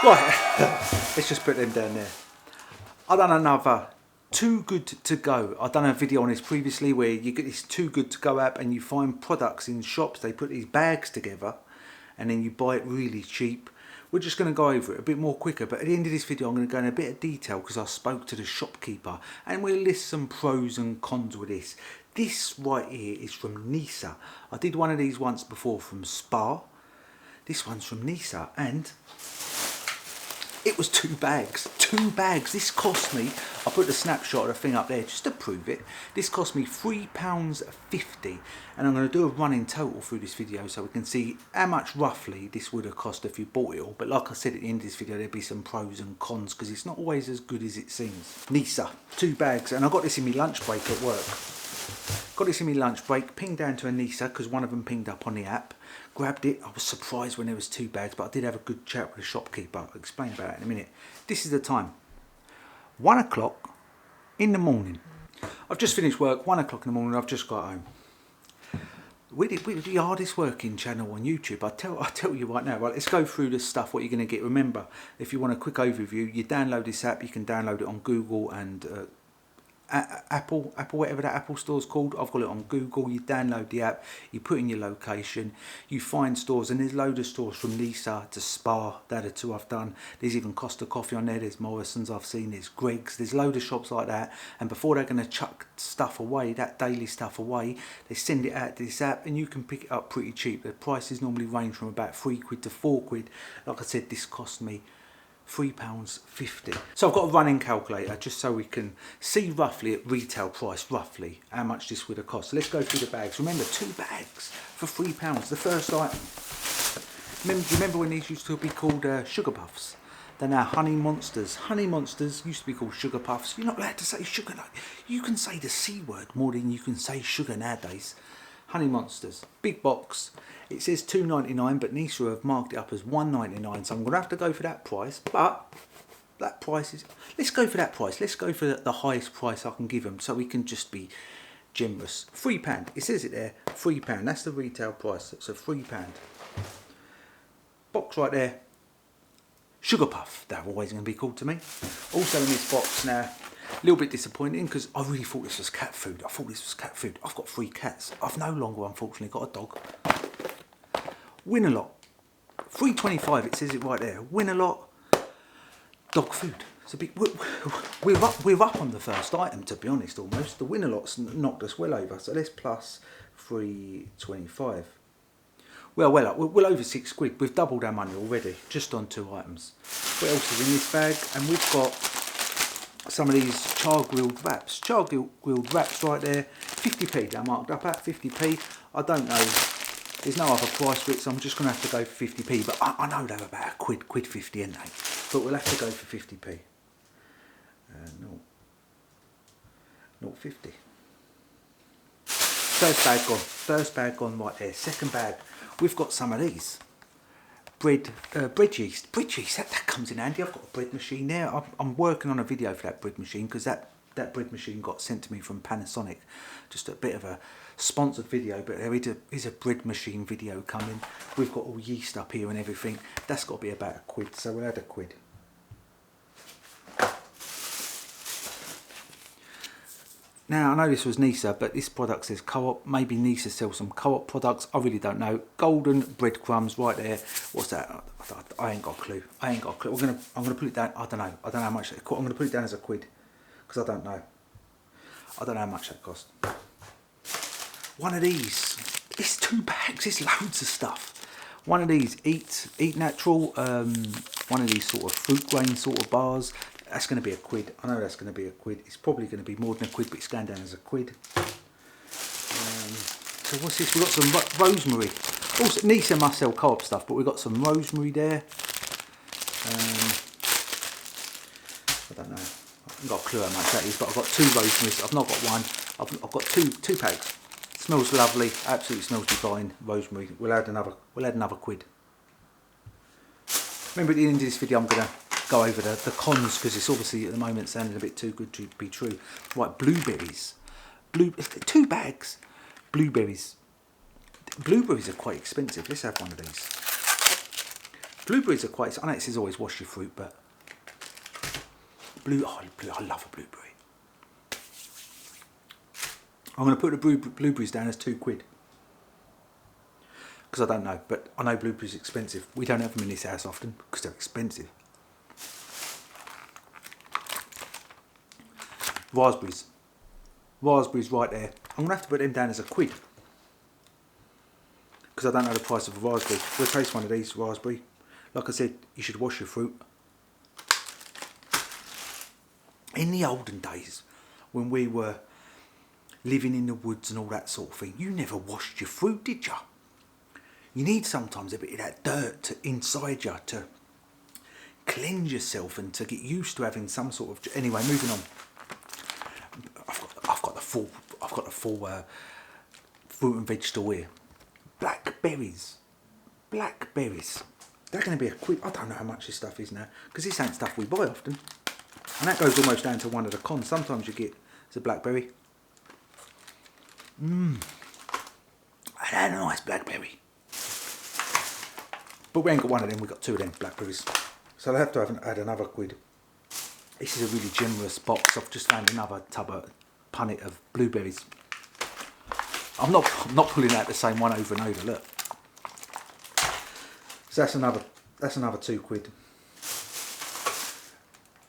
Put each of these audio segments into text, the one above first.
Right, let's just put them down there. I've done another Too Good To Go. I've done a video on this previously where you get this Too Good To Go app and you find products in shops. They put these bags together and then you buy it really cheap. We're just going to go over it a bit more quicker, but at the end of this video I'm going to go in a bit of detail because I spoke to the shopkeeper and we'll list some pros and cons with this. This right here is from Nisa. I did one of these once before from Spar. This one's from Nisa and it was two bags. This cost me, I put the snapshot of the thing up there just to prove it. This cost me £3.50 and I'm going to do a running total through this video so we can see how much roughly this would have cost if you bought it all. But like I said at the end of this video, there'll be some pros and cons because it's not always as good as it seems. Nisa, 2 bags, and I got this in my lunch break at work. Got this in my lunch break, pinged down to a Nisa because one of them pinged up on the app. Grabbed it. I was surprised when there was 2 bags, but I did have a good chat with the shopkeeper. I'll explain about it in a minute. This is the time. 1 o'clock in the morning. I've just finished work, 1 o'clock in the morning, I've just got home. We're the hardest working channel on YouTube. I tell you right now. Right, let's go through the stuff, what you're going to get. Remember, if you want a quick overview, you download this app. You can download it on Google and Apple, whatever that Apple store's called. I've got it on Google. You download the app, you put in your location, you find stores, and there's loads of stores from Nisa to Spar. They're the 2 I've done. There's even Costa Coffee on there. There's Morrison's I've seen. There's Greg's. There's loads of shops like that. And before they're going to chuck stuff away, that daily stuff away, they send it out to this app, and you can pick it up pretty cheap. The prices normally range from about £3 to £4. Like I said, this cost me £3.50. So I've got a running calculator just so we can see roughly at retail price, roughly how much this would have cost. So let's go through the bags. Remember, 2 bags for £3. The first item. Do you remember when these used to be called Sugar Puffs? They're now Honey Monsters. Honey Monsters used to be called Sugar Puffs. You're not allowed to say sugar. You can say the C word more than you can say sugar nowadays. Honey Monsters. Big box. It says £2.99, but Nisa have marked it up as £1.99, so I'm going to have to go for that price. But that price is... Let's go for that price. Let's go for the highest price I can give them, so we can just be generous. £3. It says it there, £3. That's the retail price. So £3. Box right there. Sugar Puff. They're always going to be called to me. Also in this box now, a little bit disappointing because I really thought this was cat food. I've got 3 cats. I've no longer, unfortunately, got a dog. Win-A-Lot, $3.25. It says it right there. Win-A-Lot dog food. It's a bit. We're up on the first item, to be honest. Almost the Win-A-Lot's knocked us well over. So let's plus $3.25. Well over £6. We've doubled our money already, just on 2 items. What else is in this bag? And we've got some of these char-grilled wraps. Char-grilled wraps right there. 50p. They're marked up at 50p. I don't know. There's no other price for it, so I'm just going to have to go for 50p. But I know they're about £1, 50, aren't they? But we'll have to go for 50p. No. 0.50. First bag gone right there. Second bag, we've got some of these. Bread yeast. That comes in handy. I've got a bread machine there. I'm working on a video for that bread machine because that bread machine got sent to me from Panasonic. Just a bit of a sponsored video, but there is a bread machine video coming. We've got all yeast up here and everything. That's got to be about £1, so we'll add £1. Now, I know this was Nisa, but this product says Co-op. Maybe Nisa sells some Co-op products. I really don't know. Golden breadcrumbs right there. What's that? I ain't got a clue. I'm gonna put it down. I don't know how much. I'm gonna put it down as £1 because I don't know. I don't know how much that cost. One of these. It's 2 bags. It's loads of stuff. One of these. Eat Natural. One of these sort of fruit grain sort of bars. That's going to be £1. I know that's going to be £1. It's probably going to be more than £1, but it's going down as £1. So what's this? We've got some rosemary. Also, Nisa must sell Co-op stuff, but we've got some rosemary there. I don't know. I haven't got a clue how much that is, but I've got 2 rosemaries. I've not got one. I've got two bags. Smells lovely. Absolutely smells divine. Rosemary. We'll add another £1. Remember, at the end of this video, I'm going to go over the cons because it's obviously at the moment sounding a bit too good to be true. Right, blueberries. 2 bags. Blueberries. Blueberries are quite expensive. Let's have one of these. Blueberries are quite, I know it says always wash your fruit, but I love a blueberry. I'm going to put the blueberries down as £2. Because I don't know, but I know blueberries are expensive. We don't have them in this house often because they're expensive. Raspberries. Raspberries right there. I'm going to have to put them down as £1. Because I don't know the price of a raspberry. We'll taste one of these raspberry. Like I said, you should wash your fruit. In the olden days, when we were living in the woods and all that sort of thing, you never washed your fruit, did you? You need sometimes a bit of that dirt inside you to cleanse yourself and to get used to having some sort of. Anyway, moving on. I've got the full fruit and veg store here. Blackberries. They're going to be £1. I don't know how much this stuff is now because this ain't stuff we buy often, and that goes almost down to one of the cons. Sometimes you get a blackberry. I had a nice blackberry. But we ain't got one of them, we got 2 of them blackberries. So I'll have to add another £1. This is a really generous box. I've just found another punnet of blueberries. I'm not pulling out the same one over and over, look. So that's another £2.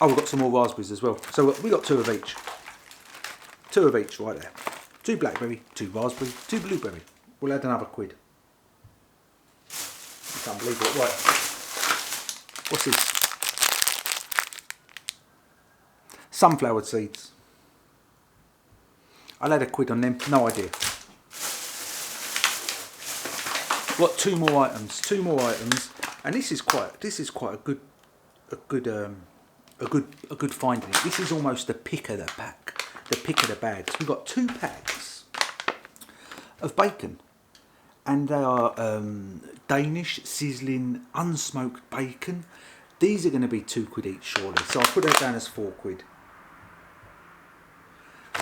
Oh, we've got some more raspberries as well. So we got 2 of each. 2 of each right there. 2 blackberry, 2 raspberry, 2 blueberry. We'll add another £1. I can't believe it. Right. What's this? Sunflower seeds. I'll add £1 on them. No idea. Got 2 more items. 2 more items, and this is quite a good finding. This is almost the pick of the pack, the pick of the bags. We've got 2 packs of bacon, and they are Danish sizzling unsmoked bacon. These are going to be £2 each, surely. So I'll put that down as £4.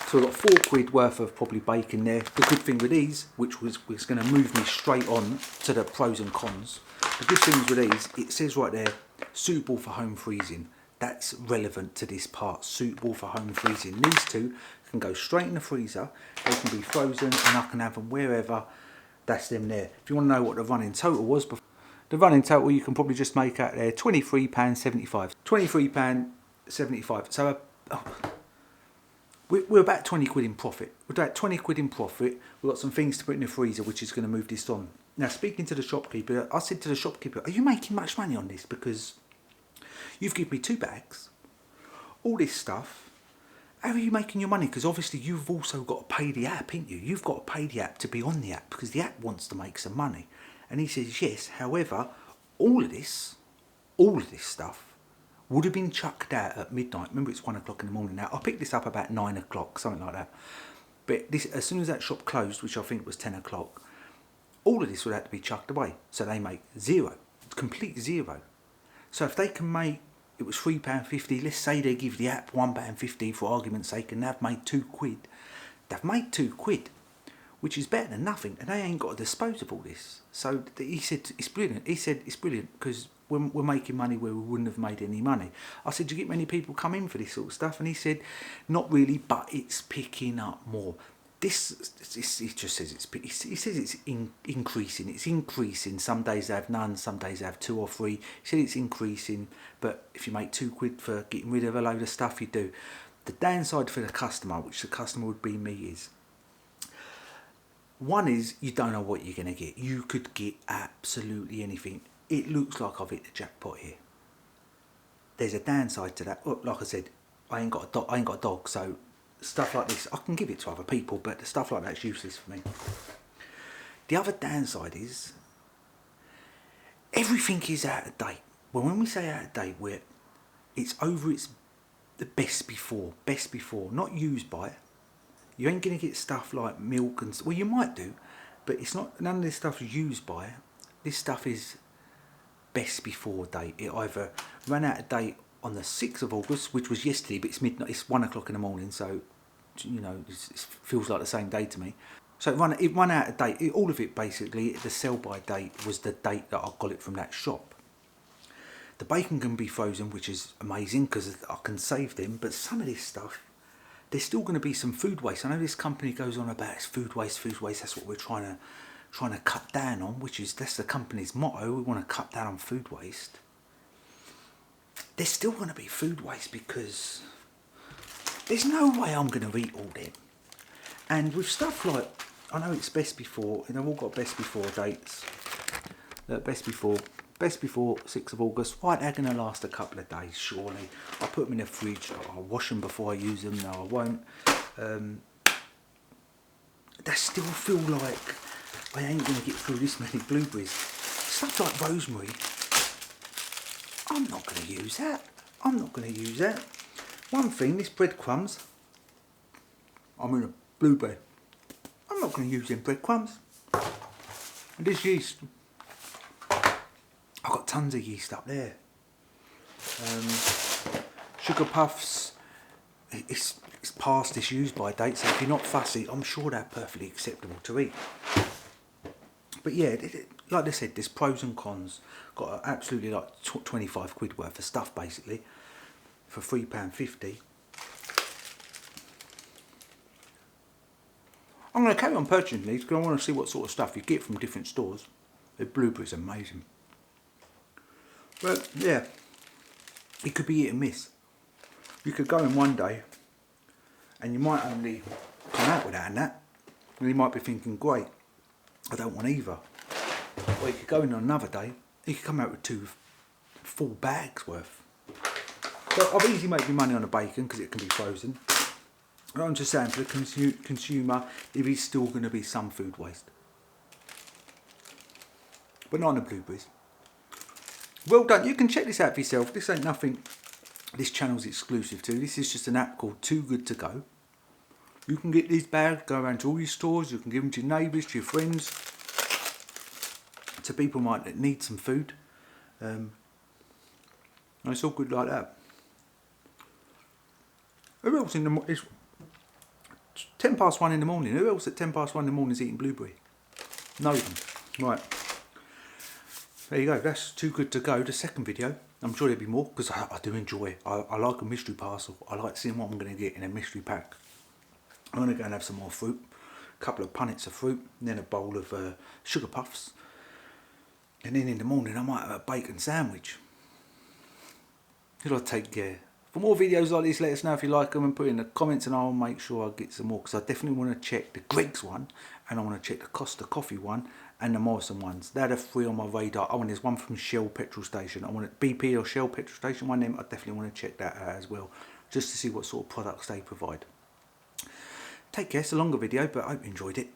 So I've got £4 worth of probably bacon there. The good thing with these, which was going to move me straight on to the pros and cons. The good things with these, it says right there, suitable for home freezing. That's relevant to this part, suitable for home freezing. These 2 can go straight in the freezer. They can be frozen and I can have them wherever. That's them there. If you want to know what the running total was, the running total you can probably just make out there, £23.75. £23.75. So we're about £20 in profit. We're about £20 in profit. We've got some things to put in the freezer, which is going to move this on. Now, speaking to the shopkeeper, I said to the shopkeeper, are you making much money on this? Because you've given me 2 bags, all this stuff. How are you making your money? Because obviously you've also got to pay the app, ain't you? You've got to pay the app to be on the app because the app wants to make some money. And he says, yes, however, all of this stuff would have been chucked out at midnight. Remember, it's 1 o'clock in the morning now. I picked this up about 9 o'clock, something like that. But this, as soon as that shop closed, which I think was 10 o'clock, all of this would have to be chucked away. So they make 0, complete 0. So if they can make, it was £3.50, let's say they give the app £1.50 for argument's sake, and they've made £2. They've made £2, which is better than nothing, and they ain't got to dispose of all this. So he said it's brilliant. He said it's brilliant because we're making money where we wouldn't have made any money. I said, do you get many people come in for this sort of stuff? And he said, not really, but it's picking up more. He just says it's increasing. It's increasing. Some days they have none, some days they have 2 or 3. He said it's increasing, but if you make £2 for getting rid of a load of stuff, you do. The downside for the customer, which the customer would be me, is one is you don't know what you're going to get. You could get absolutely anything. It looks like I've hit the jackpot here. There's a downside to that. Like I said, I ain't got a dog, so stuff like this I can give it to other people, but the stuff like that's useless for me. The other downside is everything is out of date. Well, when we say out of date, it's over its the best before, not used by. You ain't gonna get stuff like milk and well, you might do, but it's not. None of this stuff is used by. This stuff is best before date. It either ran out of date on the 6th of August, which was yesterday, but it's midnight. It's 1 o'clock in the morning, so you know it feels like the same day to me. So it ran out of date. All of it basically. The sell by date was the date that I got it from that shop. The bacon can be frozen, which is amazing because I can save them. But some of this stuff, there's still going to be some food waste. I know this company goes on about it's food waste, food waste. That's what we're trying to cut down on, that's the company's motto. We want to cut down on food waste. There's still going to be food waste because there's no way I'm going to eat all them. And with stuff like, I know it's best before, and they've all got best before dates. Look, best before 6th of August. Why they're going to last a couple of days, surely. I'll put them in the fridge. I'll wash them before I use them. No, I won't. They still feel like I ain't going to get through this many blueberries. Stuff like rosemary, I'm not going to use that. One thing, this breadcrumbs, I'm in a blueberry. I'm not going to use them breadcrumbs. And this yeast, I've got tons of yeast up there. Sugar puffs, it's past its use by date, so if you're not fussy, I'm sure they're perfectly acceptable to eat. But yeah, like I said, there's pros and cons. Got absolutely like 25 quid worth of stuff basically for £3.50. I'm going to carry on purchasing these because I want to see what sort of stuff you get from different stores. The blueberries are amazing. But yeah, it could be hit and miss. You could go in one day and you might only come out with that and that. And you might be thinking, great, I don't want either. Or you could go in on another day, you could come out with 2 full bags worth. But I've easily made me money on the bacon because it can be frozen. And I'm just saying, for the consumer, there is still going to be some food waste. But not on the blueberries. Well done. You can check this out for yourself. This ain't nothing this channel's exclusive to. This is just an app called Too Good To Go. You can get these bags, go around to all your stores. You can give them to your neighbours, to your friends, to people that need some food. And it's all good like that. Who else it's 1:10 in the morning. Who else at 1:10 in the morning is eating blueberry? No one. Right. There you go. That's Too Good To Go. The second video. I'm sure there'll be more because I do enjoy. I like a mystery parcel. I like seeing what I'm going to get in a mystery pack. I'm going to go and have some more fruit. A couple of punnets of fruit. And then a bowl of sugar puffs. And then in the morning I might have a bacon sandwich. It'll take care. For more videos like this, let us know if you like them and put in the comments and I'll make sure I get some more. Because I definitely want to check the Greggs one. And I want to check the Costa Coffee one. And the Morrison ones. They're the 3 on my radar. Oh, and there's one from Shell petrol station. I want a BP or Shell petrol station one. I definitely want to check that out as well. Just to see what sort of products they provide. Take care. It's a longer video, but I hope you enjoyed it.